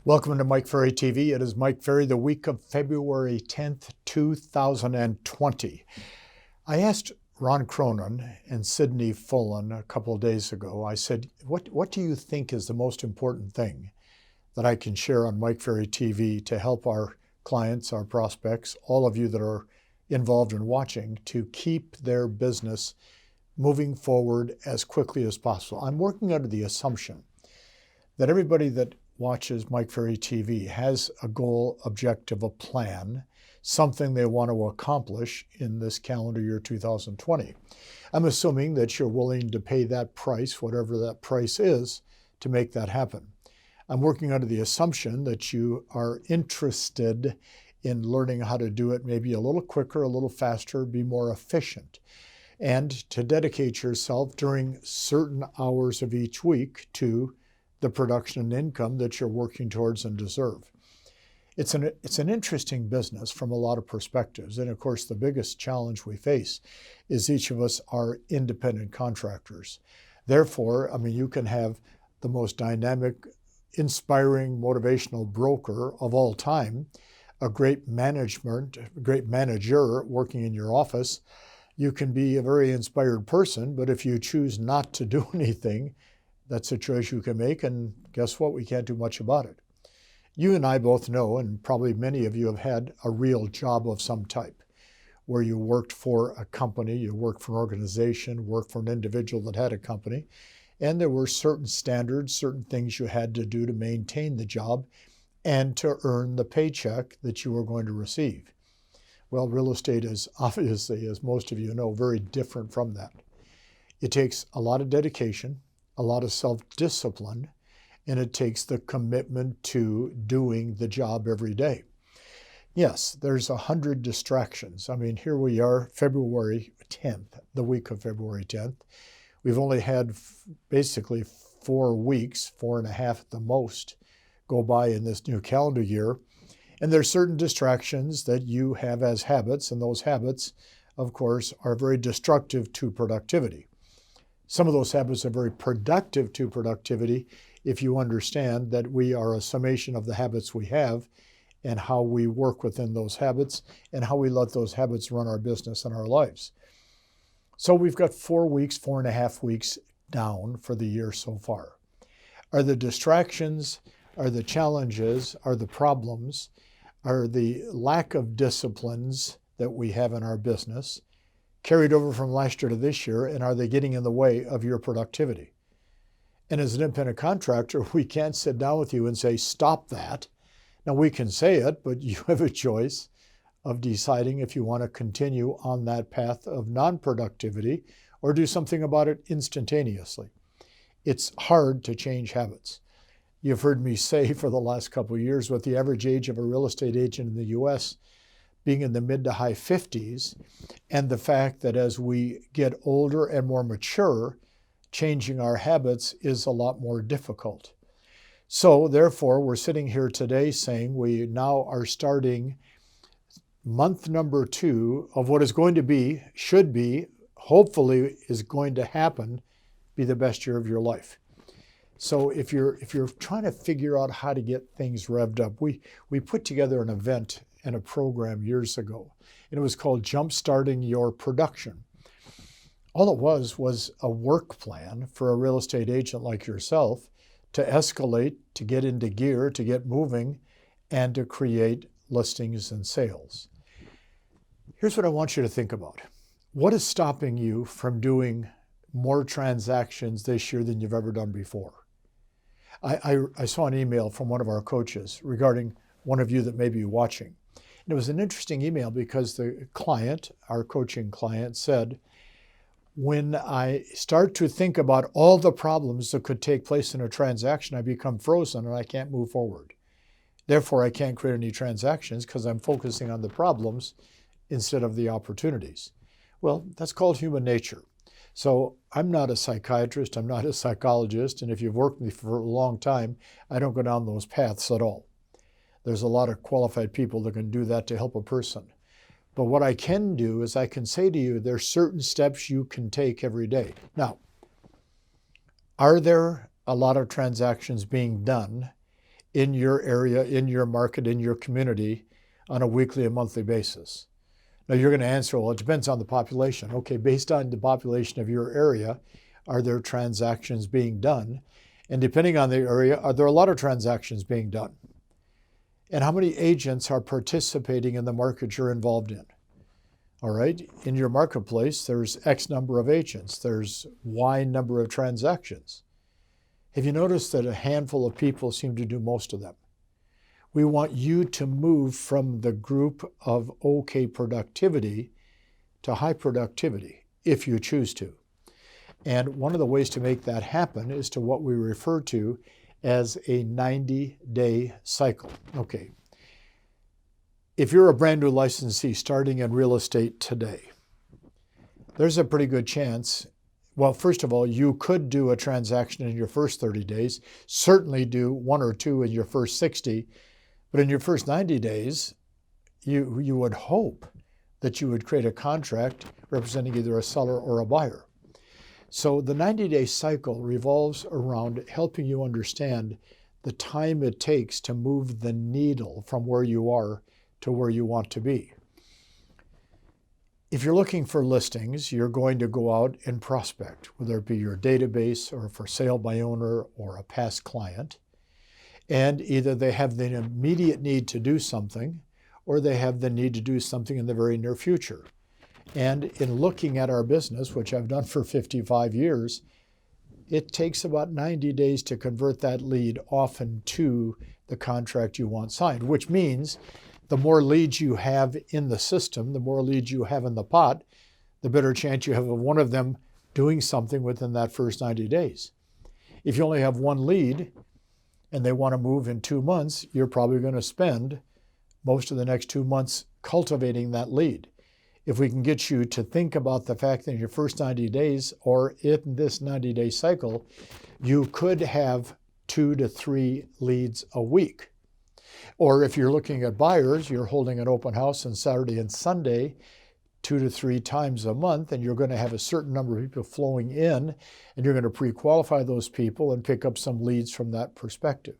Welcome to Mike Ferry TV. It is Mike Ferry, the week of February 10th, 2020. I asked Ron Cronin and Sydney Fullen a couple of days ago, I said, what do you think is the most important thing that I can share on Mike Ferry TV to help our clients, our prospects, all of you that are involved in watching, to keep their business moving forward as quickly as possible? I'm working under the assumption that everybody that watches Mike Ferry TV has a goal, objective, a plan, something they want to accomplish in this calendar year 2020. I'm assuming that you're willing to pay that price, whatever that price is, to make that happen. I'm working under the assumption that you are interested in learning how to do it maybe a little quicker, a little faster, be more efficient, and to dedicate yourself during certain hours of each week to the production and income that you're working towards and deserve. It's an interesting business from a lot of perspectives. And of course, the biggest challenge we face is each of us are independent contractors. Therefore, you can have the most dynamic, inspiring, motivational broker of all time, a great manager working in your office. You can be a very inspired person, but if you choose not to do anything, that's a choice you can make, and guess what? We can't do much about it. You and I both know, and probably many of you have had a real job of some type, where you worked for a company, you worked for an organization, worked for an individual that had a company, and there were certain standards, certain things you had to do to maintain the job and to earn the paycheck that you were going to receive. Well, real estate is obviously, as most of you know, very different from that. It takes a lot of dedication, a lot of self-discipline, and it takes the commitment to doing the job every day. Yes, there's 100 distractions. Here we are, February 10th, the week of February 10th. We've only had basically 4 weeks, 4.5 at the most, go by in this new calendar year. And there's certain distractions that you have as habits, and those habits, of course, are very destructive to productivity. Some of those habits are very productive to productivity if you understand that we are a summation of the habits we have and how we work within those habits and how we let those habits run our business and our lives. So we've got 4 weeks, 4.5 weeks down for the year so far. Are the distractions, are the challenges, are the problems, are the lack of disciplines that we have in our business carried over from last year to this year, and are they getting in the way of your productivity? And as an independent contractor, we can't sit down with you and say, stop that. Now, we can say it, but you have a choice of deciding if you want to continue on that path of non-productivity or do something about it instantaneously. It's hard to change habits. You've heard me say for the last couple of years, with the average age of a real estate agent in the U.S. being in the mid to high 50s, and the fact that as we get older and more mature, changing our habits is a lot more difficult. So therefore, we're sitting here today saying we now are starting month number 2 of what is going to be, should be, hopefully is going to happen, be the best year of your life. So if you're trying to figure out how to get things revved up, we put together an event and a program years ago, and it was called Jumpstarting Your Production. All it was a work plan for a real estate agent like yourself to escalate, to get into gear, to get moving, and to create listings and sales. Here's what I want you to think about. What is stopping you from doing more transactions this year than you've ever done before? I saw an email from one of our coaches regarding one of you that may be watching. And it was an interesting email because the client, our coaching client, said, when I start to think about all the problems that could take place in a transaction, I become frozen and I can't move forward. Therefore, I can't create any transactions because I'm focusing on the problems instead of the opportunities. Well, that's called human nature. So I'm not a psychiatrist, I'm not a psychologist, and if you've worked with me for a long time, I don't go down those paths at all. There's a lot of qualified people that can do that to help a person. But what I can do is I can say to you, there's certain steps you can take every day. Now, are there a lot of transactions being done in your area, in your market, in your community on a weekly and monthly basis? Now you're going to answer, well, it depends on the population. Okay, based on the population of your area, are there transactions being done? And depending on the area, are there a lot of transactions being done? And how many agents are participating in the market you're involved in? All right, in your marketplace, there's X number of agents, there's Y number of transactions. Have you noticed that a handful of people seem to do most of them? We want you to move from the group of okay productivity to high productivity, if you choose to. And one of the ways to make that happen is to what we refer to as a 90-day cycle. Okay. If you're a brand new licensee starting in real estate today, there's a pretty good chance, well, first of all, you could do a transaction in your first 30 days, certainly do one or two in your first 60, but in your first 90 days, you would hope that you would create a contract representing either a seller or a buyer. So the 90-day cycle revolves around helping you understand the time it takes to move the needle from where you are to where you want to be. If you're looking for listings, you're going to go out and prospect, whether it be your database or for sale by owner or a past client. And either they have the immediate need to do something or they have the need to do something in the very near future. And in looking at our business, which I've done for 55 years, it takes about 90 days to convert that lead often to the contract you want signed, which means the more leads you have in the system, the more leads you have in the pot, the better chance you have of one of them doing something within that first 90 days. If you only have one lead and they want to move in 2 months, you're probably going to spend most of the next 2 months cultivating that lead. If we can get you to think about the fact that in your first 90 days or in this 90-day cycle, you could have 2 to 3 leads a week. Or if you're looking at buyers, you're holding an open house on Saturday and Sunday 2 to 3 times a month, and you're going to have a certain number of people flowing in, and you're going to pre-qualify those people and pick up some leads from that perspective.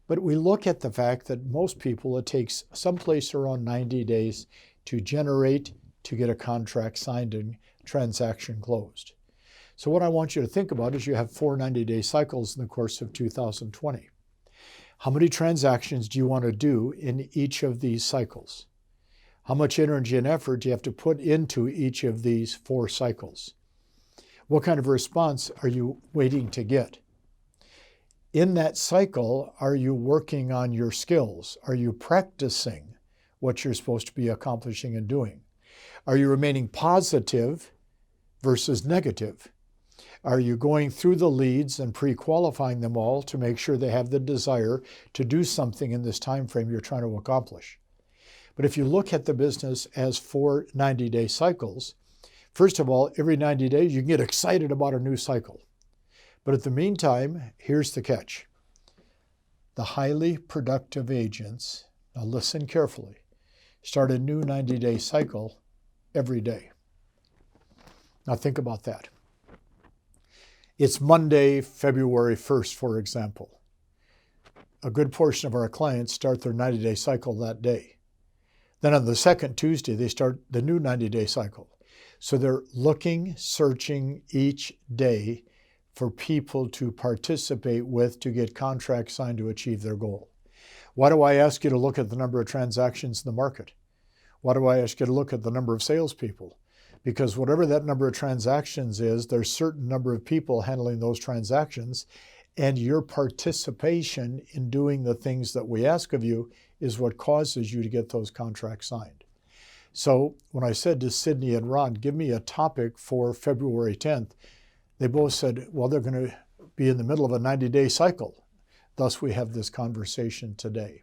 But we look at the fact that most people, it takes someplace around 90 days to generate, to get a contract signed and transaction closed. So what I want you to think about is you have 4 90-day cycles in the course of 2020. How many transactions do you want to do in each of these cycles? How much energy and effort do you have to put into each of these 4 cycles? What kind of response are you waiting to get? In that cycle, are you working on your skills? Are you practicing what you're supposed to be accomplishing and doing? Are you remaining positive versus negative? Are you going through the leads and pre-qualifying them all to make sure they have the desire to do something in this time frame you're trying to accomplish? But if you look at the business as 4 90-day cycles, first of all, every 90 days you can get excited about a new cycle. But at the meantime, here's the catch. The highly productive agents, now listen carefully, start a new 90-day cycle every day. Now think about that. It's Monday, February 1st, for example. A good portion of our clients start their 90-day cycle that day. Then on the second Tuesday, they start the new 90-day cycle. So they're looking, searching each day for people to participate with to get contracts signed to achieve their goal. Why do I ask you to look at the number of transactions in the market? Why do I ask you to look at the number of salespeople? Because whatever that number of transactions is, there's a certain number of people handling those transactions, and your participation in doing the things that we ask of you is what causes you to get those contracts signed. So when I said to Sydney and Ron, give me a topic for February 10th, they both said, well, they're going to be in the middle of a 90-day cycle. Thus, we have this conversation today.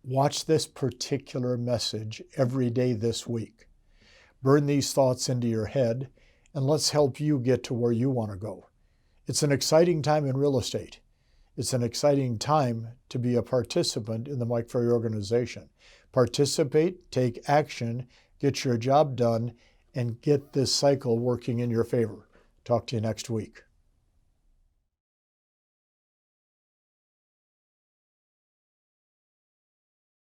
Watch this particular message every day this week. Burn these thoughts into your head, and let's help you get to where you want to go. It's an exciting time in real estate. It's an exciting time to be a participant in the Mike Ferry Organization. Participate, take action, get your job done, and get this cycle working in your favor. Talk to you next week.